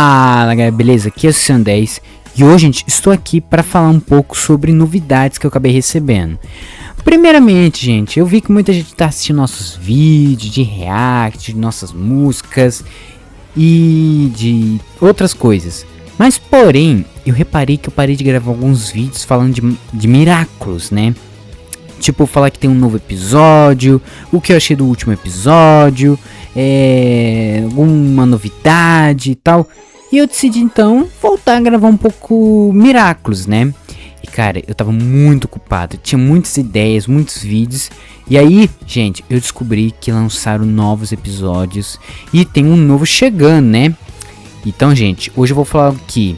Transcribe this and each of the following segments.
Fala galera, beleza? Aqui é o Sam10 e hoje, gente, estou aqui para falar um pouco sobre novidades que eu acabei recebendo. Primeiramente, gente, eu vi que muita gente está assistindo nossos vídeos de react, de nossas músicas e de outras coisas. Mas, porém, eu reparei que eu parei de gravar alguns vídeos falando de Miraculous, né? Tipo, falar que tem um novo episódio, o que eu achei do último episódio, alguma novidade e tal. E eu decidi então voltar a gravar um pouco Miraculous, né? E cara, eu tava muito ocupado, tinha muitas ideias, muitos vídeos. E aí, gente, eu descobri que lançaram novos episódios e tem um novo chegando, né? Então, gente, hoje eu vou falar aqui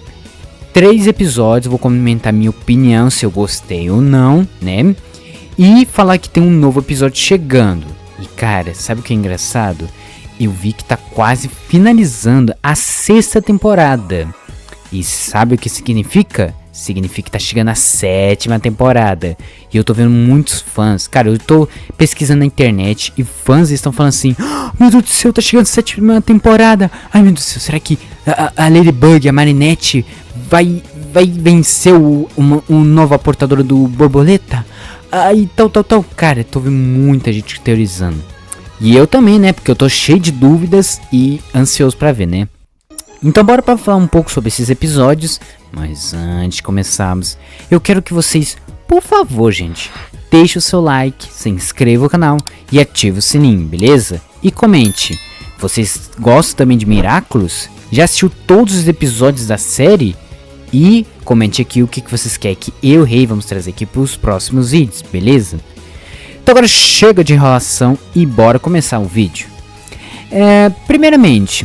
3 episódios, vou comentar minha opinião, se eu gostei ou não, né? E falar que tem um novo episódio chegando. E cara, sabe o que é engraçado? Eu vi que tá quase finalizando a 6ª temporada. E sabe o que significa? Significa que tá chegando a 7ª temporada. E eu tô vendo muitos fãs. Cara, eu tô pesquisando na internet e fãs estão falando assim: oh, meu Deus do céu, tá chegando a 7ª temporada. Ai meu Deus do céu, será que a Ladybug, a Marinette, vai vencer o novo aportador do Borboleta? Aí tal. Cara, eu tô vendo muita gente teorizando. E eu também, né? Porque eu tô cheio de dúvidas e ansioso pra ver, né? Então bora pra falar um pouco sobre esses episódios. Mas antes de começarmos, eu quero que vocês, por favor, gente, deixe o seu like, se inscreva no canal e ative o sininho, beleza? E comente, vocês gostam também de Miraculous? Já assistiu todos os episódios da série? E comente aqui o que vocês querem que eu, Rei, vamos trazer aqui para os próximos vídeos, beleza? Então agora chega de enrolação e bora começar o vídeo. Primeiramente,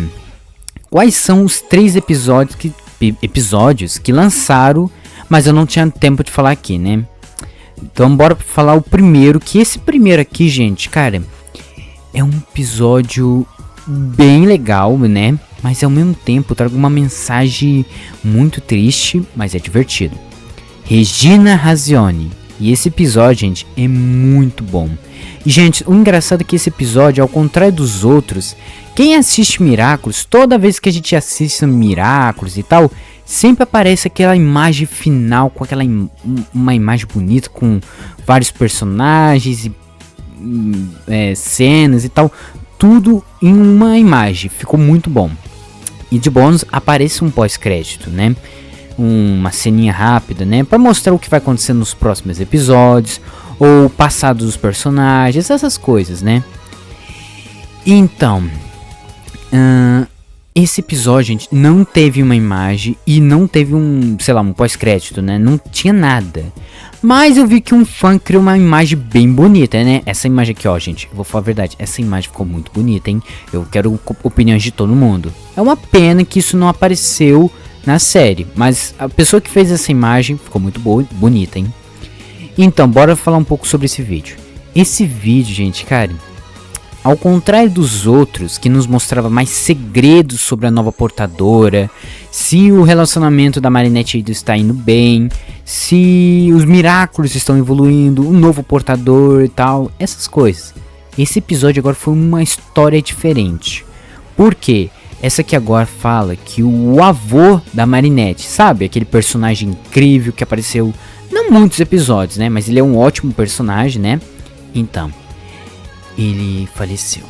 quais são os 3 episódios que lançaram, mas eu não tinha tempo de falar aqui, né? Então bora falar o primeiro, que esse primeiro aqui, gente, cara, é um episódio bem legal, né? Mas ao mesmo tempo trago uma mensagem muito triste, mas é divertido. Regina Razioni. E esse episódio, gente, é muito bom. E, gente, o engraçado é que esse episódio, ao contrário dos outros, quem assiste Miraculous, toda vez que a gente assiste Miraculous e tal, sempre aparece aquela imagem final, com uma imagem bonita, com vários personagens e cenas e tal. Tudo em uma imagem, ficou muito bom. E de bônus aparece um pós-crédito, né? Uma ceninha rápida, né? Pra mostrar o que vai acontecer nos próximos episódios, ou o passado dos personagens, essas coisas, né? Então, esse episódio, gente, não teve uma imagem e não teve um pós-crédito, né? Não tinha nada. Mas eu vi que um fã criou uma imagem bem bonita, né? Essa imagem aqui, ó, gente, eu vou falar a verdade, essa imagem ficou muito bonita, hein? Eu quero opiniões de todo mundo. É uma pena que isso não apareceu na série, mas a pessoa que fez essa imagem ficou muito boa, bonita, hein? Então, bora falar um pouco sobre esse vídeo. Esse vídeo, gente, cara, ao contrário dos outros, que nos mostrava mais segredos sobre a nova portadora, se o relacionamento da Marinette está indo bem, se os Miraculous estão evoluindo, um novo portador e tal, essas coisas. Esse episódio agora foi uma história diferente. Por quê? Essa aqui agora fala que o avô da Marinette, sabe? Aquele personagem incrível que apareceu não muitos episódios, né? Mas ele é um ótimo personagem, né? Então, ele faleceu.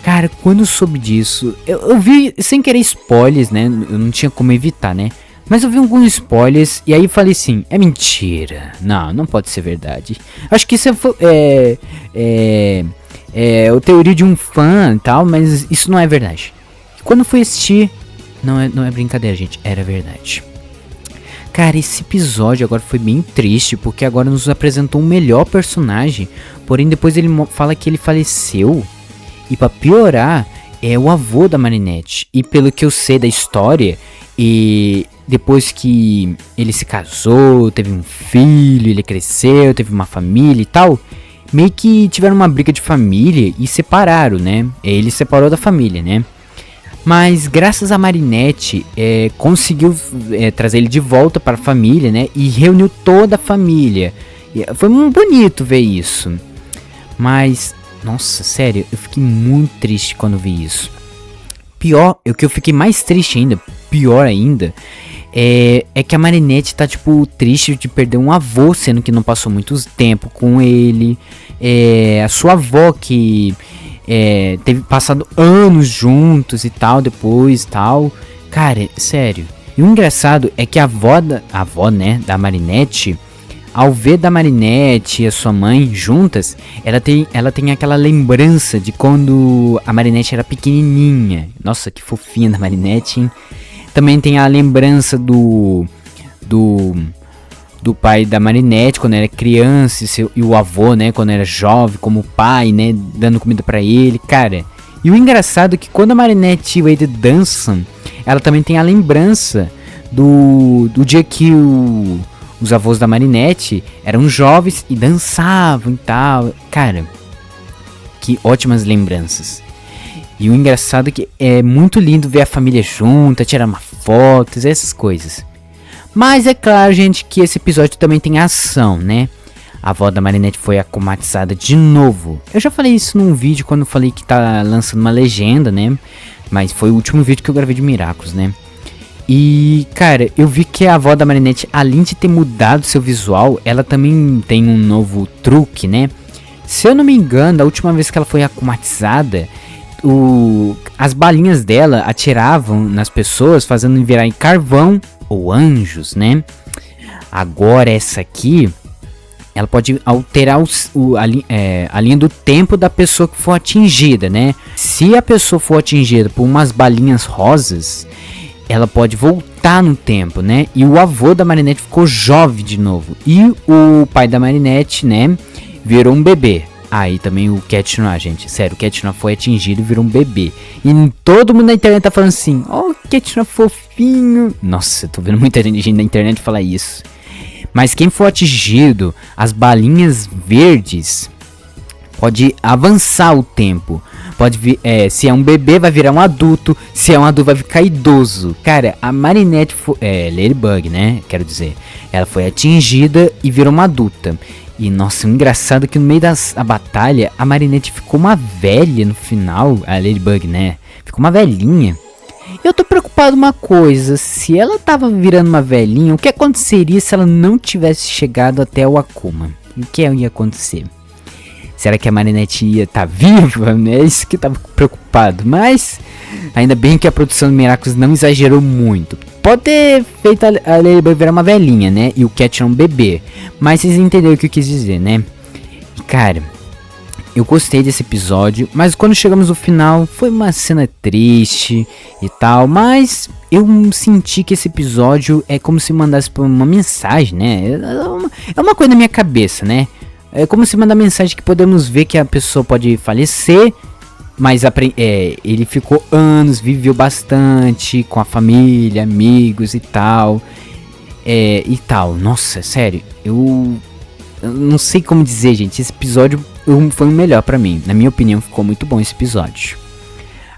Cara, quando eu soube disso, eu vi sem querer spoilers, né? Eu não tinha como evitar, né? Mas eu vi alguns spoilers e aí falei assim, é mentira. Não pode ser verdade. Acho que isso é a teoria de um fã e tal, mas isso não é verdade. Quando eu fui assistir, não é brincadeira, gente, era verdade. Cara, esse episódio agora foi bem triste, porque agora nos apresentou um melhor personagem, porém depois ele fala que ele faleceu. E pra piorar, é o avô da Marinette. E pelo que eu sei da história, e depois que ele se casou, teve um filho, ele cresceu, teve uma família e tal, meio que tiveram uma briga de família e separaram, né? Ele separou da família, né? Mas graças a Marinette, conseguiu trazer ele de volta para a família, né? E reuniu toda a família. E foi muito bonito ver isso. Mas, nossa, sério, eu fiquei muito triste quando vi isso. pior, o que eu fiquei mais triste ainda, pior ainda, é que a Marinette tá, tipo, triste de perder um avô, sendo que não passou muito tempo com ele. A sua avó que teve passado anos juntos e tal, depois tal. Cara, sério. E o engraçado é que a avó, né, da Marinette, ao ver da Marinette e a sua mãe juntas, ela tem aquela lembrança de quando a Marinette era pequenininha. Nossa, que fofinha da Marinette, hein? Também tem a lembrança do pai da Marinette quando era criança e o avô, né, quando era jovem, como pai, né, dando comida pra ele, cara. E o engraçado é que quando a Marinette e o Wade dançam, ela também tem a lembrança do dia que os avós da Marinette eram jovens e dançavam e tal. Cara, que ótimas lembranças. E o engraçado é que é muito lindo ver a família junta, tirar uma fotos, essas coisas. Mas é claro, gente, que esse episódio também tem ação, né? A avó da Marinette foi acomatizada de novo. Eu já falei isso num vídeo quando eu falei que tá lançando uma legenda, né? Mas foi o último vídeo que eu gravei de Miraculous, né? E, cara, eu vi que a avó da Marinette, além de ter mudado seu visual, ela também tem um novo truque, né? Se eu não me engano, a última vez que ela foi acomatizada, as balinhas dela atiravam nas pessoas, fazendo virar em carvão ou anjos, né? Agora essa aqui, ela pode alterar a linha do tempo da pessoa que for atingida, né? Se a pessoa for atingida por umas balinhas rosas, ela pode voltar no tempo, né? E o avô da Marinette ficou jovem de novo. E o pai da Marinette, né, virou um bebê. Aí também o Ketchuna, gente, sério, o Ketchuna foi atingido e virou um bebê. E todo mundo na internet tá falando assim, ó, o Ketchuna fofinho. Nossa, eu tô vendo muita gente na internet falar isso. Mas quem for atingido, as balinhas verdes, pode avançar o tempo. Pode vir, se é um bebê vai virar um adulto, se é um adulto vai ficar idoso. Cara, a Marinette foi, Ladybug, né, quero dizer, ela foi atingida e virou uma adulta. E nossa, o engraçado é que no meio da batalha, a Marinette ficou uma velha no final, a Ladybug, né, ficou uma velhinha. Eu tô preocupado uma coisa, se ela tava virando uma velhinha, o que aconteceria se ela não tivesse chegado até o Akuma? O que ia acontecer? Será que a Marinette ia estar viva? É isso que eu tava preocupado. Mas ainda bem que a produção do Miraculous não exagerou muito. Pode ter feito a Ladybug virar uma velhinha, né? E o Ketchum um bebê. Mas vocês entenderam o que eu quis dizer, né? E cara, eu gostei desse episódio. Mas quando chegamos no final, foi uma cena triste e tal. Mas eu senti que esse episódio é como se mandasse uma mensagem, né? É uma coisa na minha cabeça, né? É como se mandar mensagem que podemos ver que a pessoa pode falecer, mas ele ficou anos, viveu bastante com a família, amigos e tal. Nossa, sério, eu não sei como dizer, gente. Esse episódio foi o melhor pra mim. Na minha opinião, ficou muito bom esse episódio.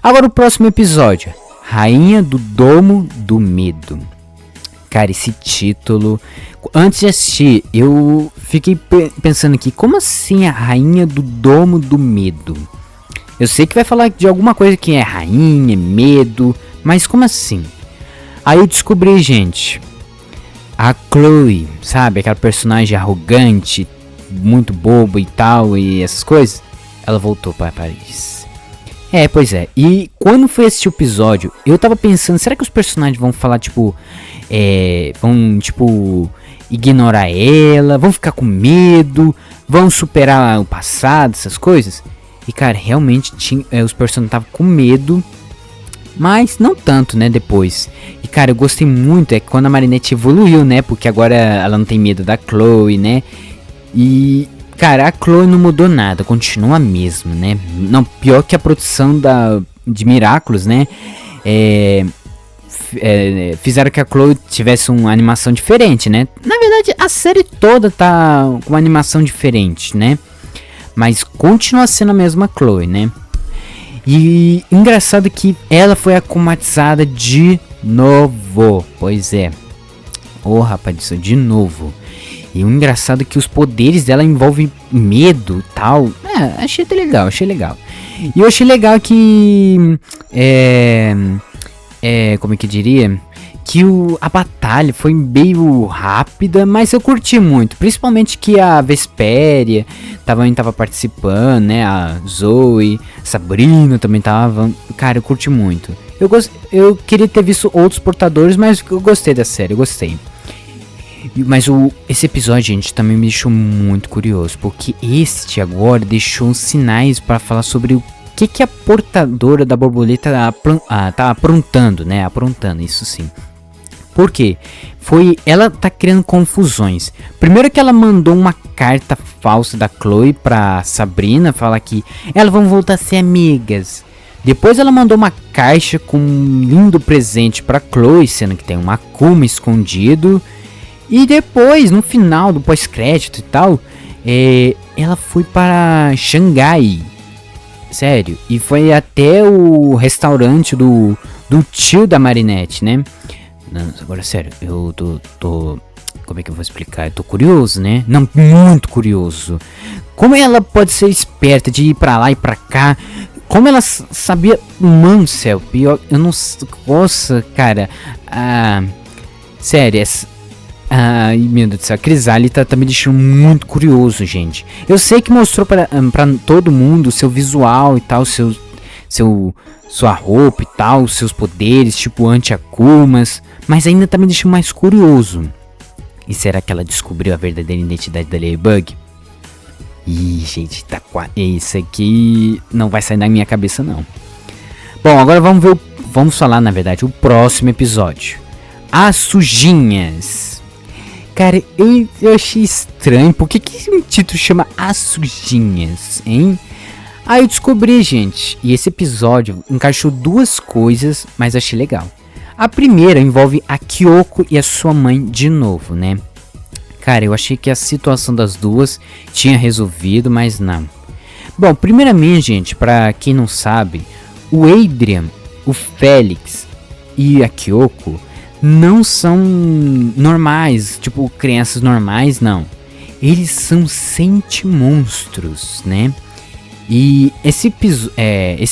Agora o próximo episódio, Rainha do Domo do Medo. Cara, esse título... Antes de assistir, eu fiquei pensando aqui, como assim a Rainha do Domo do Medo? Eu sei que vai falar de alguma coisa que é rainha, medo, mas como assim? Aí eu descobri, gente, a Chloe, sabe, aquela personagem arrogante, muito boba e tal, e essas coisas, ela voltou para Paris. Pois é, e quando foi assistir o episódio, eu tava pensando, será que os personagens vão falar, ignorar ela, vão ficar com medo, vão superar o passado, essas coisas? E cara, realmente os personagens estavam com medo, mas não tanto, né, depois. E cara, eu gostei muito, é que quando a Marinette evoluiu, né, porque agora ela não tem medo da Chloe, né, e... Cara, a Chloe não mudou nada, continua a mesma, né? Não, pior que a produção de Miraculous, né? Fizeram que a Chloe tivesse uma animação diferente, né? Na verdade, a série toda tá com uma animação diferente, né? Mas continua sendo a mesma Chloe, né? E engraçado que ela foi acomatizada de novo. Pois é. Rapaz, de novo. E o engraçado é que os poderes dela envolvem medo e tal. Achei legal. E eu achei legal que... como é que eu diria? Que a batalha foi meio rápida, mas eu curti muito. Principalmente que a Vespéria também tava participando, né? A Zoe, Sabrina também tava. Cara, eu curti muito. Eu queria ter visto outros portadores, mas eu gostei da série, eu gostei. Mas esse episódio, gente, também me deixou muito curioso. Porque este agora deixou sinais para falar sobre o que a portadora da borboleta tá aprontando, né? Aprontando, isso sim. Por quê? Ela tá criando confusões. Primeiro que ela mandou uma carta falsa da Chloe pra Sabrina, falar que elas vão voltar a ser amigas. Depois ela mandou uma caixa com um lindo presente pra Chloe, sendo que tem um Akuma escondido. E depois, no final do pós-crédito e tal, ela foi para Xangai. Sério. E foi até o restaurante do tio da Marinette, né? Não, agora sério, eu tô... Como é que eu vou explicar? Eu tô curioso, né? Não, muito curioso. Como ela pode ser esperta de ir pra lá e pra cá? Como ela sabia... Mano do céu, pior... Eu não... Nossa, cara... Sério, ai, meu Deus do céu, a Crisálida tá me deixando muito curioso, gente. Eu sei que mostrou pra todo mundo o seu visual e tal, sua roupa e tal, seus poderes, tipo anti-Akumas, mas ainda tá me deixando mais curioso. E será que ela descobriu a verdadeira identidade da Ladybug? Ih, gente, tá quase... Isso aqui não vai sair da minha cabeça, não. Bom, agora vamos falar, na verdade, o próximo episódio. As Sujinhas. Cara, eu achei estranho. Por que um título chama As Sujinhas, hein? Aí eu descobri, gente, e esse episódio encaixou duas coisas, mas achei legal. A primeira envolve a Kyoko e a sua mãe de novo, né? Cara, eu achei que a situação das duas tinha resolvido, mas não. Bom, primeiramente, gente, pra quem não sabe, o Adrian, o Félix e a Kyoko não são normais, tipo crianças normais, não. Eles são sentimonstros, né? E esse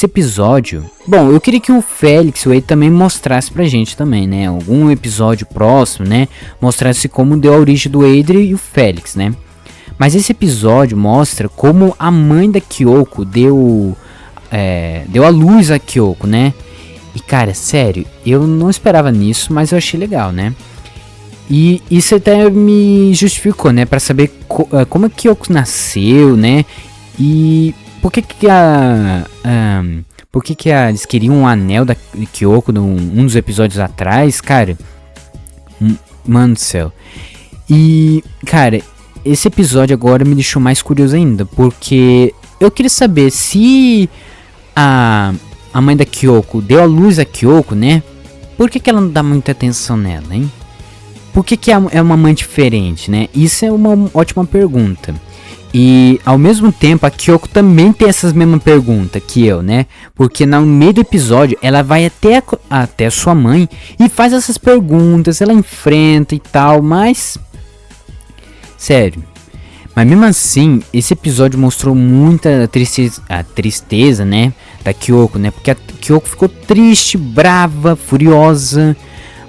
episódio... Bom, eu queria que o Félix e o Ei também mostrasse pra gente também, né? Algum episódio próximo, né? Mostrasse como deu a origem do Adrien e o Félix, né? Mas esse episódio mostra como a mãe da Kyoko deu a luz a Kyoko, né? E cara, sério, eu não esperava nisso, mas eu achei legal, né? E isso até me justificou, né? Pra saber como a Kyoko nasceu, né? E... Por que eles queriam um anel da Kyoko um dos episódios atrás, cara? Mano do céu. E, cara, esse episódio agora me deixou mais curioso ainda, porque eu queria saber se a mãe da Kyoko deu a luz a Kyoko, né? Por que ela não dá muita atenção nela, hein? Por que é uma mãe diferente, né? Isso é uma ótima pergunta. E ao mesmo tempo a Kyoko também tem essas mesmas perguntas que eu, né? Porque no meio do episódio ela vai até sua mãe e faz essas perguntas, ela enfrenta e tal, mas... Sério. Mas mesmo assim, esse episódio mostrou muita tristeza, né? Da Kyoko, né? Porque a Kyoko ficou triste, brava, furiosa.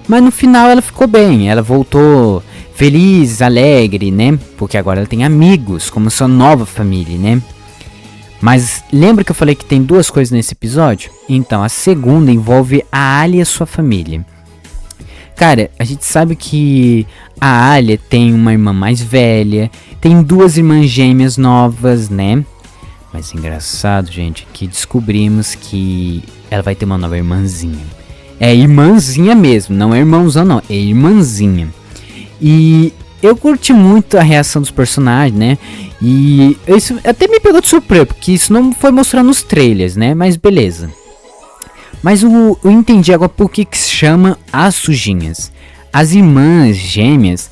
Mas no final ela ficou bem, ela voltou... feliz, alegre, né? Porque agora ela tem amigos, como sua nova família, né? Mas lembra que eu falei que tem duas coisas nesse episódio? Então, a segunda envolve a Alia e a sua família. Cara, a gente sabe que a Alia tem uma irmã mais velha, tem duas irmãs gêmeas novas, né? Mas engraçado, gente, que descobrimos que ela vai ter uma nova irmãzinha. É irmãzinha mesmo, não é irmãozão não, é irmãzinha. E eu curti muito a reação dos personagens, né? E isso até me pegou de surpresa, porque isso não foi mostrado nos trailers, né? Mas beleza. Mas eu entendi agora por que se chama As Sujinhas. As irmãs gêmeas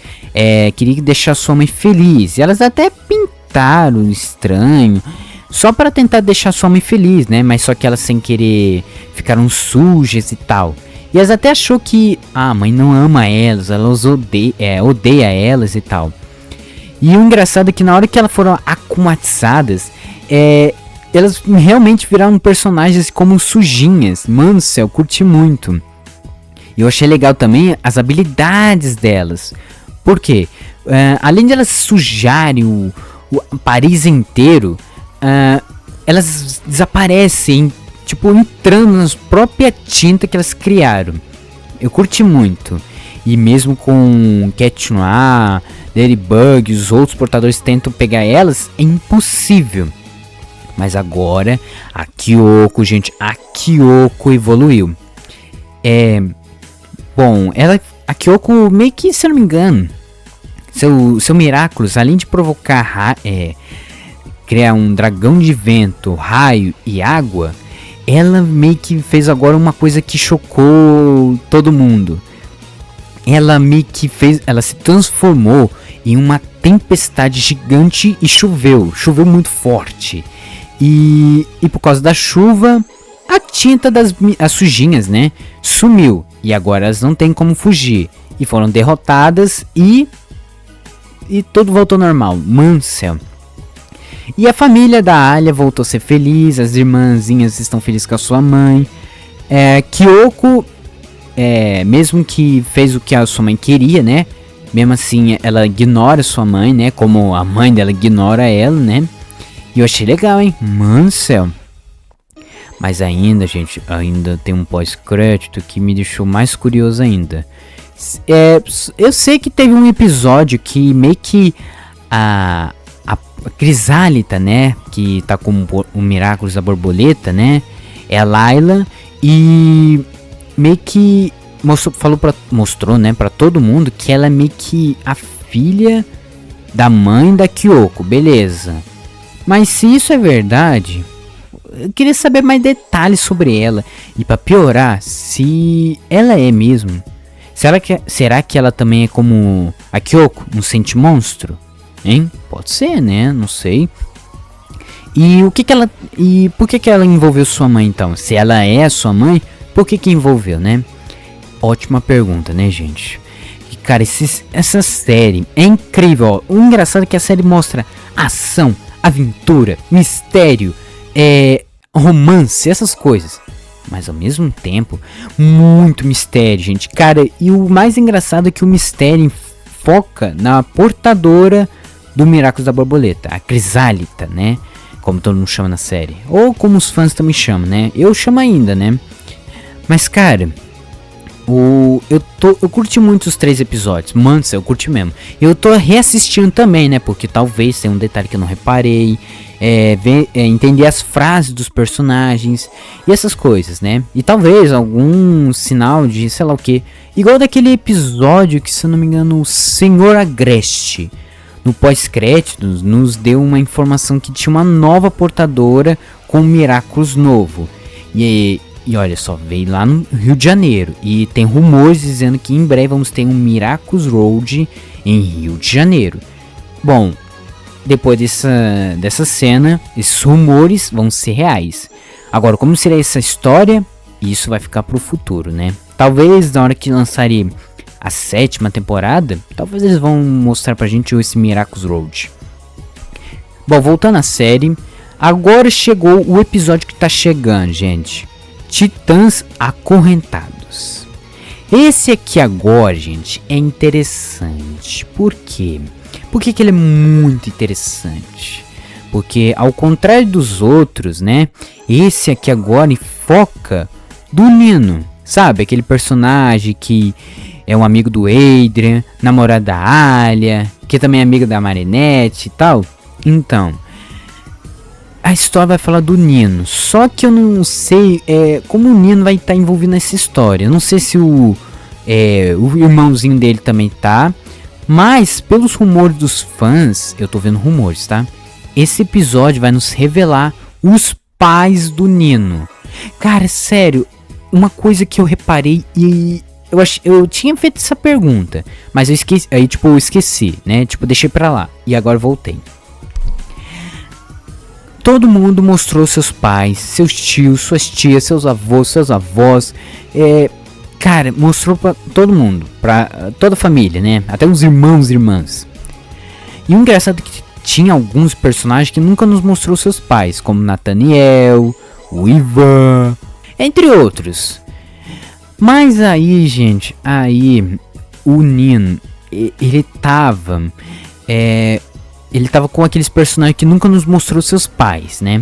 queriam deixar sua mãe feliz. E elas até pintaram estranho, só para tentar deixar sua mãe feliz, né? Mas só que elas sem querer ficaram sujas e tal. E elas até achou que a mãe não ama elas, odeia elas e tal. E o engraçado é que na hora que elas foram akumatizadas, elas realmente viraram personagens como sujinhas. Mano do céu, curti muito. E eu achei legal também as habilidades delas. Por quê? Além de elas sujarem o Paris inteiro, elas desaparecem, tipo, entrando na própria tinta que elas criaram. Eu curti muito. E mesmo com Cat Noir, Ladybug e os outros portadores tentam pegar elas, é impossível. Mas agora, a Kyoko, gente, a Kyoko evoluiu. Bom, a Kyoko meio que, se eu não me engano, seu Miraculous, além de provocar, criar um dragão de vento, raio e água, ela meio que fez agora uma coisa que chocou todo mundo. Ela se transformou em uma tempestade gigante e choveu muito forte. E por causa da chuva, a tinta as sujinhas, né, sumiu. E agora elas não tem como fugir. E foram derrotadas e tudo voltou normal. Mano do céu. E a família da Alya voltou a ser feliz. As irmãzinhas estão felizes com a sua mãe. Kyoko, mesmo que fez o que a sua mãe queria, né? Mesmo assim, ela ignora sua mãe, né? Como a mãe dela ignora ela, né? E eu achei legal, hein? Mano do céu. Mas ainda, gente, ainda tem um pós-crédito que me deixou mais curioso ainda. Eu sei que teve um episódio que meio que a Crisálida, né, que tá com o Miraculous da borboleta, né, é a Layla, e meio que mostrou, né, pra todo mundo que ela é meio que a filha da mãe da Kyoko, beleza. Mas se isso é verdade, eu queria saber mais detalhes sobre ela. E pra piorar, se ela é mesmo, será que ela também é como a Kyoko, um sente monstro? Hein? Pode ser, né? Não sei. E por que ela envolveu sua mãe então? Se ela é a sua mãe, por que envolveu, né? Ótima pergunta, né, gente? E, cara, essa série é incrível. Ó. O engraçado é que a série mostra ação, aventura, mistério, romance, essas coisas. Mas ao mesmo tempo, muito mistério, gente. Cara, e o mais engraçado é que o mistério foca na portadora do Miraculous da Borboleta, a Crisálida, né? Como todo mundo chama na série. Ou como os fãs também chamam, né? Eu chamo ainda, né? Mas, cara, eu curti muito os 3 episódios. Mano, eu curti mesmo. Eu tô reassistindo também, né? Porque talvez tenha um detalhe que eu não reparei. Entender as frases dos personagens e essas coisas, né? E talvez algum sinal de sei lá o que. Igual daquele episódio que, se eu não me engano, o Senhor Agreste, no pós-créditos, nos deu uma informação que tinha uma nova portadora com um Miraculous novo. E olha só, veio lá no Rio de Janeiro. E tem rumores dizendo que em breve vamos ter um Miraculous Road em Rio de Janeiro. Bom, depois dessa cena, esses rumores vão ser reais. Agora, como será essa história? Isso vai ficar pro futuro, né? Talvez na hora que lançarem a 7ª temporada, talvez eles vão mostrar pra gente esse Miraculous Road. Bom, voltando à série, agora chegou o episódio que tá chegando, gente. Titãs Acorrentados. Esse aqui agora, gente, é interessante. Por quê? Por que ele é muito interessante? Porque ao contrário dos outros, né? Esse aqui agora foca do Nino. Sabe? Aquele personagem que é um amigo do Adrian, namorado da Alya, que também é amigo da Marinette e tal. Então, a história vai falar do Nino. Só que eu não sei como o Nino vai estar envolvido nessa história. Eu não sei se o irmãozinho dele também tá. Mas, pelos rumores dos fãs, eu tô vendo rumores, tá? Esse episódio vai nos revelar os pais do Nino. Cara, sério, uma coisa que eu reparei e eu tinha feito essa pergunta, mas eu esqueci, aí tipo, eu esqueci, né? Tipo, deixei pra lá e agora voltei. Todo mundo mostrou seus pais, seus tios, suas tias, seus avós, cara, mostrou pra todo mundo, pra toda a família, né? Até os irmãos e irmãs. E o engraçado é que tinha alguns personagens que nunca nos mostrou seus pais, como Nathaniel, o Ivan, entre outros. Mas aí, gente, o Nino, ele tava com aqueles personagens que nunca nos mostrou seus pais, né?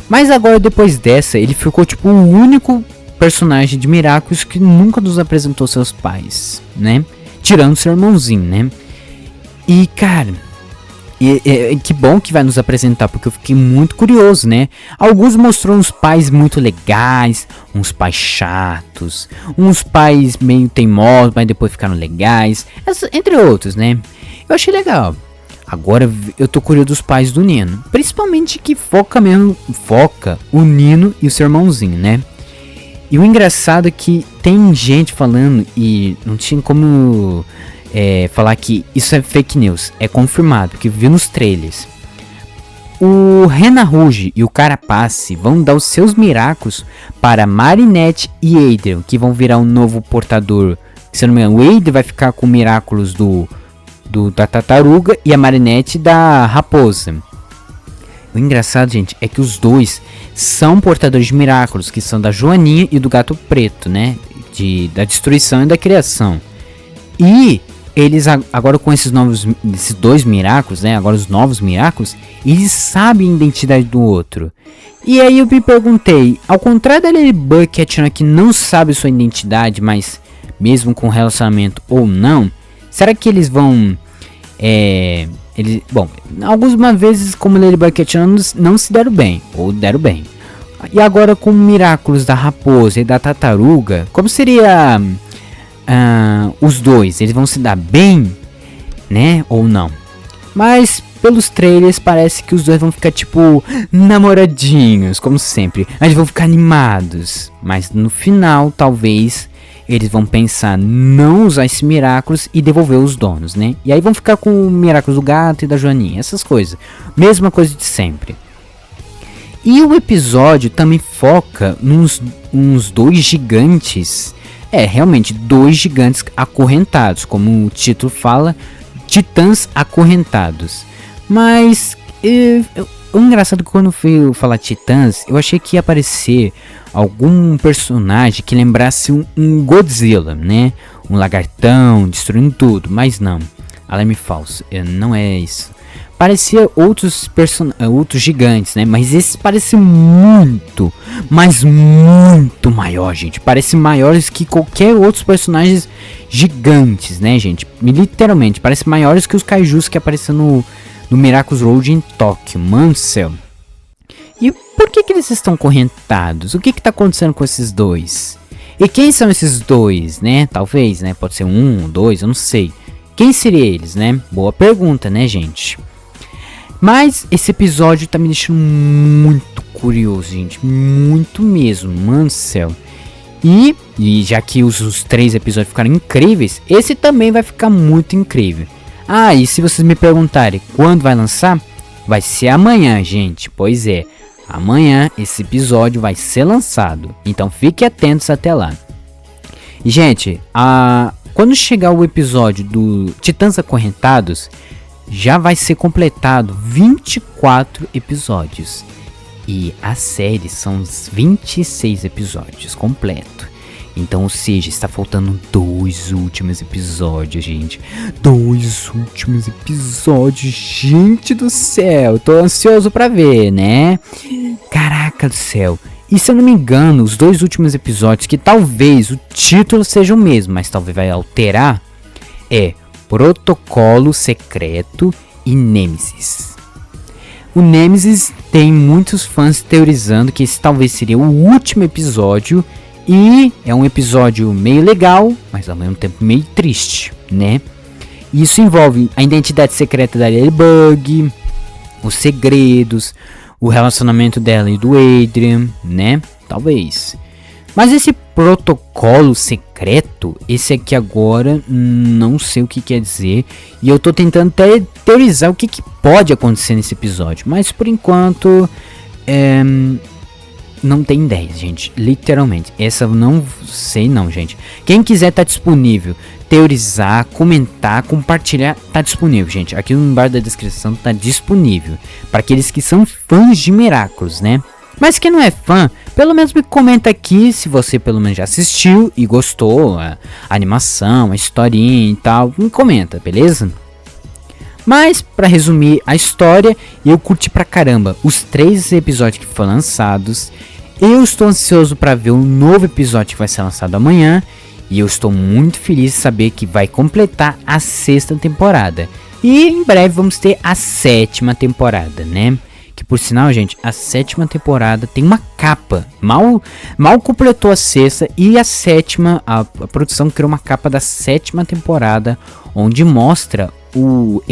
Mas agora, depois dessa, ele ficou tipo o único personagem de Miraculous que nunca nos apresentou seus pais, né? Tirando seu irmãozinho, né? E, cara, que bom que vai nos apresentar, porque eu fiquei muito curioso, né? Alguns mostrou uns pais muito legais, uns pais chatos, uns pais meio teimosos, mas depois ficaram legais, entre outros, né? Eu achei legal. Agora eu tô curioso dos pais do Nino, principalmente que foca o Nino e o seu irmãozinho, né? E o engraçado é que tem gente falando, e não tinha como falar que isso é fake news, é confirmado, que viu nos trailers. O Renan Rouge e o Carapace vão dar os seus Miraculous para Marinette e Adrian, que vão virar um novo portador. Se eu não me engano, o Adrian vai ficar com o Miraculous da tartaruga e a Marinette da raposa. O engraçado, gente, é que os dois são portadores de Miraculous, que são da Joaninha e do Gato Preto, né? Da destruição e da criação. E eles agora com esses dois Miraculous, né? Agora os novos Miraculous, eles sabem a identidade do outro. E aí eu me perguntei, ao contrário da Ladybug e a Tina que não sabe sua identidade, mas mesmo com relacionamento ou não, será que eles vão... bom, algumas vezes como Ladybug e a Tina não se deram bem, ou deram bem. E agora com Miraculous da raposa e da tartaruga, como seria os dois? Eles vão se dar bem, né? Ou não? Mas pelos trailers parece que os dois vão ficar tipo namoradinhos, como sempre. Eles vão ficar animados, mas no final talvez eles vão pensar não usar esse Miraculous e devolver os donos, né? E aí vão ficar com o Miraculous do gato e da Joaninha, essas coisas. Mesma coisa de sempre. E o episódio também foca nos dois gigantes. Realmente, dois gigantes acorrentados. Como o título fala, titãs acorrentados. Mas o engraçado é que quando fui falar titãs, eu achei que ia aparecer algum personagem que lembrasse um Godzilla, né? Um lagartão destruindo tudo, mas não. Alarme falso, não é isso. Parecia outros gigantes, né? Mas esse parece muito, mas muito maior, gente. Parece maiores que qualquer outros personagens gigantes, né, gente? Literalmente, parece maiores que os kaijus que apareceram no Miraculous Road em Tóquio. Mano do céu. E por que eles estão correntados? O que está acontecendo com esses dois? E quem são esses dois, né? Talvez, né? Pode ser um, dois, eu não sei. Quem seriam eles, né? Boa pergunta, né, gente? Mas esse episódio tá me deixando muito curioso, gente. Muito mesmo, mano do céu. E já que os 3 episódios ficaram incríveis, esse também vai ficar muito incrível. E se vocês me perguntarem quando vai lançar, vai ser amanhã, gente. Pois é, amanhã esse episódio vai ser lançado. Então fiquem atentos até lá. E, gente, quando chegar o episódio do Titãs Acorrentados, já vai ser completado 24 episódios. E a série são os 26 episódios completo. Então, ou seja, está faltando 2 últimos episódios, gente. 2 últimos episódios, gente do céu. Tô ansioso pra ver, né? Caraca do céu. E se eu não me engano, os 2 últimos episódios, que talvez o título seja o mesmo, mas talvez vai alterar, Protocolo Secreto e Nêmesis. O Nêmesis tem muitos fãs teorizando que esse talvez seria o último episódio. E é um episódio meio legal, mas ao mesmo tempo meio triste, né? Isso envolve a identidade secreta da Ladybug, os segredos, o relacionamento dela e do Adrian, né? Talvez. Mas esse protocolo secreto, esse aqui agora, não sei o que quer dizer. E eu tô tentando teorizar o que pode acontecer nesse episódio. Mas por enquanto, não tem ideia, gente. Literalmente. Essa eu não sei não, gente. Quem quiser tá disponível. teorizar, comentar, compartilhar, tá disponível, gente. Aqui no bar da descrição tá disponível para aqueles que são fãs de Miraculous, né? Mas quem não é fã, pelo menos me comenta aqui se você pelo menos já assistiu e gostou, a animação, a historinha e tal, me comenta, beleza? Mas, pra resumir a história, eu curti pra caramba os 3 episódios que foram lançados. Eu estou ansioso pra ver o novo episódio que vai ser lançado amanhã. E eu estou muito feliz de saber que vai completar a 6ª temporada. E em breve vamos ter a 7ª temporada, né? Que por sinal, gente, a 7ª temporada tem uma capa. Mal completou a 6ª e a 7ª, a produção criou uma capa da 7ª temporada, onde mostra o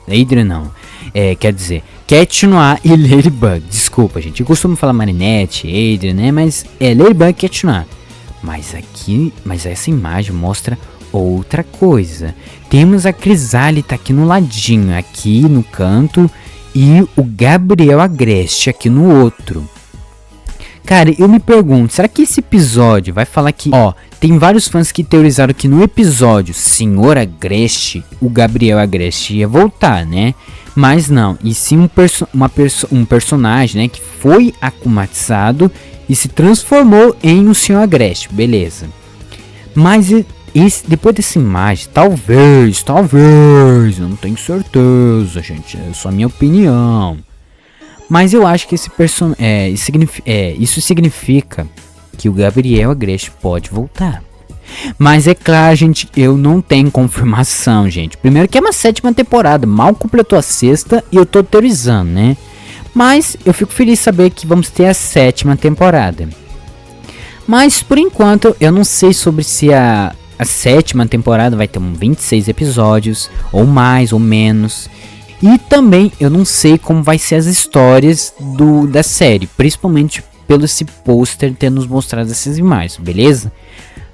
Adrian não, quer dizer, Cat Noir e Ladybug. Desculpa, gente, eu costumo falar Marinette, Adrian, né? Mas é Ladybug e Cat Noir. Mas essa imagem mostra outra coisa. Temos a Crisálida aqui no ladinho, aqui no canto, e o Gabriel Agreste aqui no outro. Cara, eu me pergunto, será que esse episódio vai falar que, tem vários fãs que teorizaram que no episódio Senhor Agreste, o Gabriel Agreste ia voltar, né? Mas não, e sim um personagem, né, que foi akumatizado e se transformou em um Senhor Agreste, beleza. Mas depois dessa imagem, talvez, eu não tenho certeza, gente, é só a minha opinião. Mas eu acho que isso significa que o Gabriel Agreste pode voltar. Mas é claro, gente, eu não tenho confirmação, gente. Primeiro que é uma 7ª temporada, mal completou a 6ª e eu tô teorizando, né? Mas eu fico feliz de saber que vamos ter a 7ª temporada. Mas por enquanto eu não sei sobre se a 7ª temporada vai ter 26 episódios, ou mais ou menos. E também eu não sei como vai ser as histórias da série, principalmente pelo esse pôster ter nos mostrado essas imagens, beleza?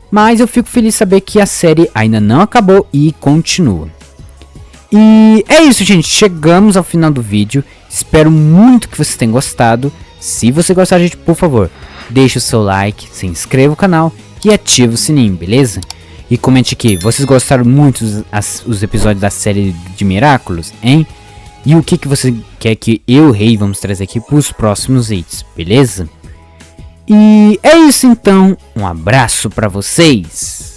Mas eu fico feliz de saber que a série ainda não acabou e continua. E é isso, gente, chegamos ao final do vídeo. Espero muito que vocês tenham gostado. Se você gostar, gente, por favor, deixe o seu like, se inscreva no canal e ative o sininho, beleza? E comente aqui, vocês gostaram muito os episódios da série de Miraculous, hein? E o que você quer que eu, Rei, vamos trazer aqui para os próximos vídeos, beleza? E é isso então, um abraço para vocês!